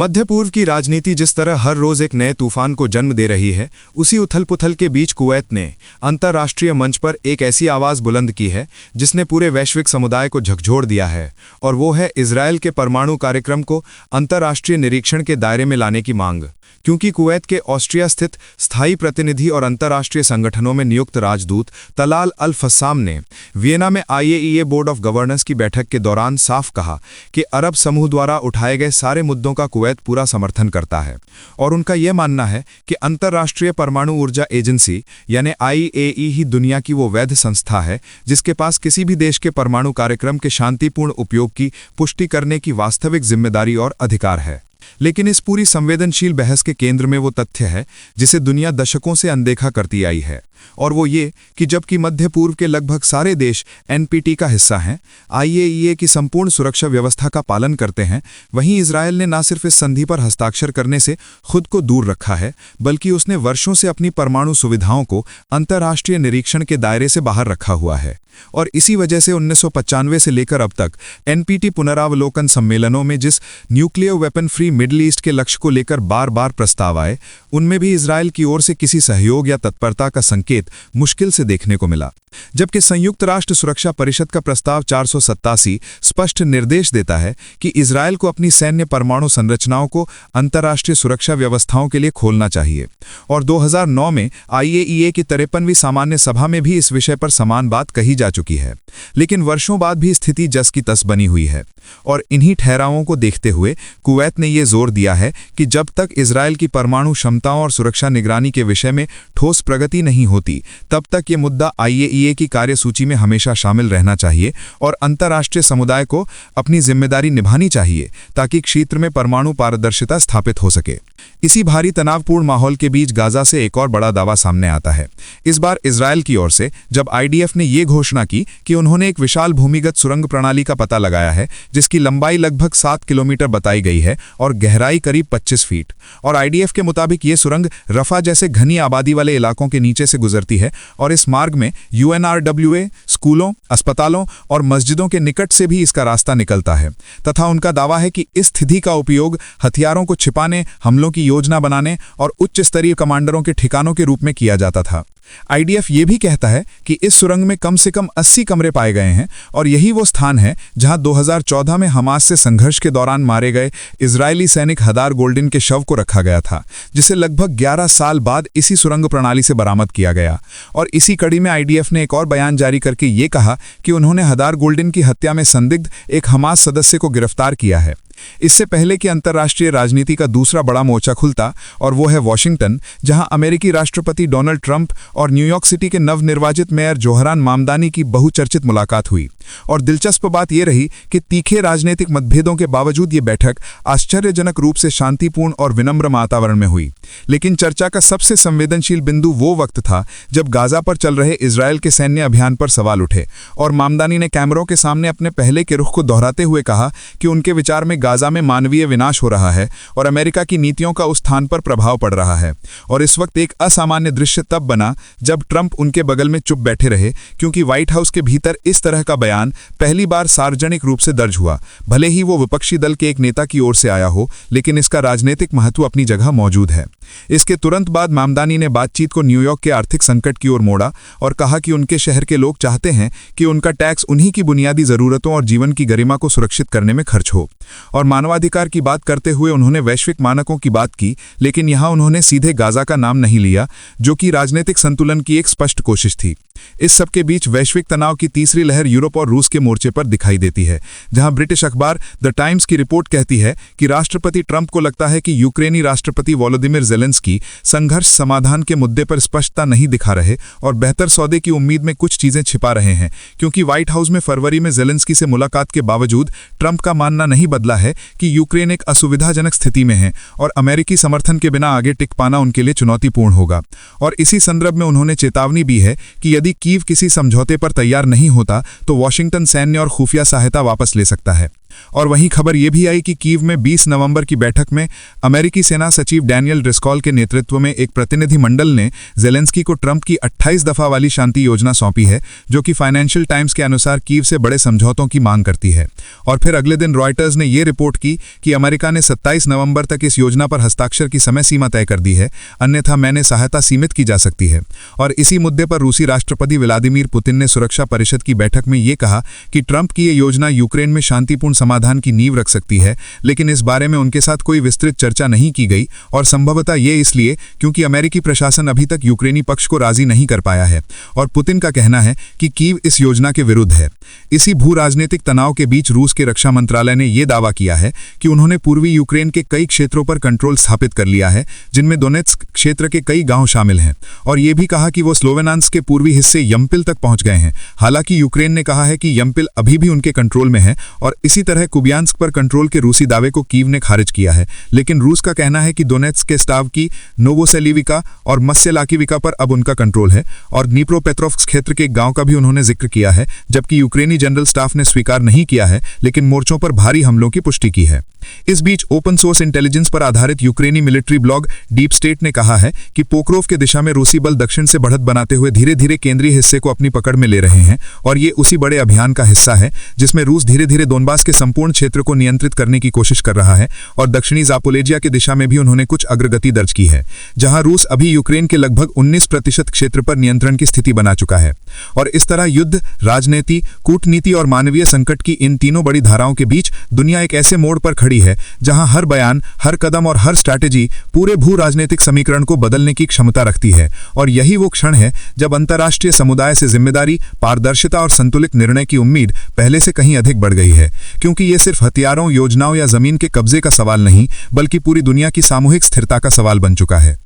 मध्य पूर्व की राजनीति जिस तरह हर रोज एक नए तूफान को जन्म दे रही है, उसी उथल-पुथल के बीच कुवैत ने अंतर्राष्ट्रीय मंच पर एक ऐसी आवाज बुलंद की है जिसने पूरे वैश्विक समुदाय को झकझोर दिया है, और वो है इजरायल के परमाणु कार्यक्रम को अंतर्राष्ट्रीय निरीक्षण के दायरे में लाने की मांग। क्योंकि कुवैत के ऑस्ट्रिया स्थित स्थायी प्रतिनिधि और अंतर्राष्ट्रीय संगठनों में नियुक्त राजदूत तलाल अल फस्साम ने वियना में IAEA बोर्ड ऑफ गवर्नर्स की बैठक के दौरान साफ कहा कि अरब समूह द्वारा उठाए गए सारे मुद्दों का कुवैत पूरा समर्थन करता है, और उनका यह मानना है कि अंतर्राष्ट्रीय परमाणु ऊर्जा एजेंसी यानी IAEA ही दुनिया की वो वैध संस्था है जिसके पास किसी भी देश के परमाणु कार्यक्रम के शांतिपूर्ण उपयोग की पुष्टि करने की वास्तविक जिम्मेदारी और अधिकार है। लेकिन इस पूरी संवेदनशील बहस के केंद्र में वो तथ्य है जिसे दुनिया दशकों से अनदेखा करती आई है, और वो ये कि जबकि मध्य पूर्व के लगभग सारे देश NPT का हिस्सा हैं, IAEA की संपूर्ण सुरक्षा व्यवस्था का पालन करते हैं, वहीं इजरायल ने न सिर्फ इस संधि पर हस्ताक्षर करने से खुद को दूर रखा है, बल्कि उसने वर्षों से अपनी परमाणु सुविधाओं को अंतर्राष्ट्रीय निरीक्षण के दायरे से बाहर रखा हुआ है। और इसी वजह से 1995 से लेकर अब तक NPT पुनरावलोकन सम्मेलनों में जिस nuclear weapon free middle east के लक्ष्य को लेकर बार बार प्रस्ताव आए, उनमें भी इजरायल की ओर से किसी सहयोग या तत्परता का संकेत मुश्किल से देखने को मिला। जबकि संयुक्त राष्ट्र सुरक्षा परिषद का प्रस्ताव 487 स्पष्ट निर्देश देता है कि इजरायल को अपनी सैन्य परमाणु संरचनाओं को अंतर्राष्ट्रीय सुरक्षा व्यवस्थाओं के लिए खोलना चाहिए, और 2009 में IAEA की 53वीं सामान्य सभा में भी इस विषय पर समान बात कही जा चुकी है। लेकिन वर्षों बाद भी स्थिति जस की तस बनी हुई है, और इन्हीं ठहरावों को देखते हुए कुवैत ने यह जोर दिया है कि जब तक इजरायल की परमाणु क्षमताओं और सुरक्षा निगरानी के विषय में ठोस प्रगति नहीं होती, तब तक ये मुद्दा IAEA की कार्यसूची में हमेशा शामिल रहना चाहिए और अंतर्राष्ट्रीय समुदाय को अपनी जिम्मेदारी निभानी चाहिए ताकि क्षेत्र में परमाणु पारदर्शिता स्थापित हो सके। इसी भारी तनावपूर्ण माहौल के बीच गाजा से एक और बड़ा दावा सामने आता है। इस बार इजरायल की ओर से जब IDF ने ये घोषणा की कि उन्होंने एक विशाल भूमिगत सुरंग प्रणाली का पता लगाया है जिसकी लंबाई लगभग 7 किलोमीटर बताई गई है और गहराई करीब 25 फीट, और IDF के मुताबिक ये सुरंग रफा जैसे घनी आबादी वाले इलाकों के नीचे से गुजरती है, और इस मार्ग में UNRWA, स्कूलों, अस्पतालों और मस्जिदों के निकट से भी इसका रास्ता निकलता है। तथा उनका दावा है कि इस स्थिति का उपयोग हथियारों को छिपाने, हमलों की योजना बनाने और उच्च स्तरीय कमांडरों के ठिकानों के रूप में किया जाता था। IDF ये भी कहता है कि इस सुरंग में कम से कम 80 कमरे पाए गए हैं, और यही वो स्थान है जहां 2014 में हमास से संघर्ष के दौरान मारे गए इजरायली सैनिक हदार गोल्डिन के शव को रखा गया था, जिसे लगभग 11 साल बाद इसी सुरंग प्रणाली से बरामद किया गया। और इसी कड़ी में IDF ने एक और बयान जारी करके ये कहा कि उन्होंने हदार गोल्डिन की हत्या में संदिग्ध एक हमास सदस्य को गिरफ्तार किया है। इससे पहले कि अंतर्राष्ट्रीय राजनीति का दूसरा बड़ा मोर्चा खुलता, और वो है वॉशिंगटन, जहां अमेरिकी राष्ट्रपति डोनाल्ड ट्रंप और न्यूयॉर्क सिटी के नवनिर्वाचित मेयर जोहरान मामदानी की बहुचर्चित मुलाकात हुई। और दिलचस्प बात यह रही कि तीखे राजनीतिक मतभेदों के बावजूद ये बैठक आश्चर्यजनक रूप से शांतिपूर्ण और विनम्र वातावरण में हुई। लेकिन चर्चा का सबसे संवेदनशील बिंदु वो वक्त था जब गाजा पर चल रहे इजरायल के सैन्य अभियान पर सवाल उठे, और मामदानी ने कैमरों के सामने अपने पहले के रुख को दोहराते हुए कहा कि उनके विचार में गाजा में मानवीय विनाश हो रहा है और अमेरिका की नीतियों का उस स्थान पर प्रभाव पड़ रहा है। और इस वक्त एक असामान्य दृश्य तब बना जब ट्रंप उनके बगल में चुप बैठे रहे, क्योंकि व्हाइट हाउस के भीतर इस तरह का बयान पहली बार सार्वजनिक रूप से दर्ज हुआ। भले ही वो विपक्षी दल के एक नेता की ओर से आया हो, लेकिन इसका राजनीतिक महत्व अपनी जगह मौजूद है। इसके तुरंत बाद मामदानी ने बातचीत को न्यूयॉर्क के आर्थिक संकट की ओर मोड़ा और कहा कि उनके शहर के लोग चाहते हैं कि उनका टैक्स उन्हीं की बुनियादी जरूरतों और जीवन की गरिमा को सुरक्षित करने में खर्च हो। और मानवाधिकार की बात करते हुए उन्होंने वैश्विक मानकों की बात की, लेकिन यहां उन्होंने सीधे गाजा का नाम नहीं लिया, जो कि राजनीतिक संतुलन की एक स्पष्ट कोशिश थी। इस सबके बीच वैश्विक तनाव की तीसरी लहर यूरोप और रूस के मोर्चे पर दिखाई देती है, जहां ब्रिटिश अखबार द टाइम्स की रिपोर्ट कहती है कि राष्ट्रपति ट्रंप को लगता है कि यूक्रेनी राष्ट्रपति वोलोदिमिर ज़ेलेंस्की संघर्ष समाधान के मुद्दे पर स्पष्टता नहीं दिखा रहे और बेहतर सौदे की उम्मीद में कुछ चीजें छिपा रहे हैं, क्योंकि व्हाइट हाउस में फरवरी में ज़ेलेंस्की से मुलाकात के बावजूद ट्रंप का मानना नहीं बदला है कि यूक्रेन एक असुविधाजनक स्थिति में है और अमेरिकी समर्थन के बिना आगे टिक पाना उनके लिए चुनौतीपूर्ण होगा। और इसी संदर्भ में उन्होंने चेतावनी भी है कि यदि कीव किसी समझौते पर तैयार नहीं होता तो वॉशिंगटन सैन्य और खुफिया सहायता वापस ले सकता है। और वहीं खबर ये भी आई कि कीव में 20 नवंबर की बैठक में अमेरिकी सेना सचिव डैनियल ड्रिस्कॉल के नेतृत्व में एक प्रतिनिधि मंडल ने जेलेंस्की को ट्रंप की 28 दफा वाली शांति योजना सौंपी है, जो कि फाइनेंशियल टाइम्स के अनुसार कीव से बड़े समझौतों की मांग करती है। और फिर अगले दिन रॉयटर्स ने यह रिपोर्ट की कि अमेरिका ने 27 नवंबर तक इस योजना पर हस्ताक्षर की समय सीमा तय कर दी है, अन्यथा मैंने सहायता सीमित की जा सकती है। और इसी मुद्दे पर रूसी राष्ट्रपति व्लादिमीर पुतिन ने सुरक्षा परिषद की बैठक में ये कहा कि ट्रंप की ये योजना यूक्रेन में शांतिपूर्ण समाधान की नींव रख सकती है, लेकिन इस बारे में उनके साथ कोई विस्तृत चर्चा नहीं की गई, और संभवतः ये इसलिए क्योंकि अमेरिकी प्रशासन अभी तक यूक्रेनी पक्ष को राजी नहीं कर पाया है। और पुतिन का कहना है कि कीव इस योजना के विरुद्ध है। इसी भू राजनीतिक तनाव के बीच रूस के रक्षा मंत्रालय ने यह दावा किया है कि उन्होंने पूर्वी यूक्रेन के कई क्षेत्रों पर कंट्रोल स्थापित कर लिया है, जिनमें दोनेत्स्क क्षेत्र के कई गांव शामिल हैं, और यह भी कहा कि वो स्लोवेनांस्क के पूर्वी हिस्से यम्पिल तक पहुंच गए हैं। हालांकि यूक्रेन ने कहा है कि यम्पिल अभी भी उनके कंट्रोल में है, और इसी तरह कुबियांस्क पर कंट्रोल के रूसी दावे को कीव ने खारिज किया है। लेकिन रूस का कहना है कि दोनेत्स्क के स्टावकी, नोवोसेलिविका और मस्यलाकिविका पर अब उनका कंट्रोल है, और नीप्रोपेट्रोव्स्क क्षेत्र के एक गांव का भी उन्होंने जिक्र किया है, जबकि यूक्रेनी जनरल स्टाफ ने स्वीकार नहीं किया है, लेकिन मोर्चों पर भारी हमलों की पुष्टि की है। इस बीच ओपन सोर्स इंटेलिजेंस पर आधारित यूक्रेनी मिलिट्री ब्लॉग डीप स्टेट ने कहा है कि पोक्रोव के दिशा में रूसी बल दक्षिण से बढ़त बनाते हुए धीरे धीरे केंद्रीय हिस्से को अपनी पकड़ में ले रहे हैं, और ये उसी बड़े अभियान का हिस्सा है जिसमें रूस धीरे धीरे दोनबास के संपूर्ण क्षेत्र को नियंत्रित करने की कोशिश कर रहा है। और दक्षिणी जापोलेजिया की दिशा में भी उन्होंने कुछ अग्रगति दर्ज की है, जहां रूस अभी यूक्रेन के लगभग 19% क्षेत्र पर नियंत्रण की स्थिति बना चुका है। और इस तरह युद्ध, राजनीति, कूटनीति और मानवीय संकट की इन तीनों बड़ी धाराओं के बीच दुनिया एक ऐसे मोड़ पर खड़ी है जहां हर बयान, हर कदम और हर स्ट्रैटेजी पूरे भू राजनीतिक समीकरण को बदलने की क्षमता रखती है। और यही वो क्षण है जब अंतर्राष्ट्रीय समुदाय से जिम्मेदारी, पारदर्शिता और संतुलित निर्णय की उम्मीद पहले से कहीं अधिक बढ़ गई है, क्योंकि ये सिर्फ हथियारों, योजनाओं या जमीन के कब्जे का सवाल नहीं, बल्कि पूरी दुनिया की सामूहिक स्थिरता का सवाल बन चुका है।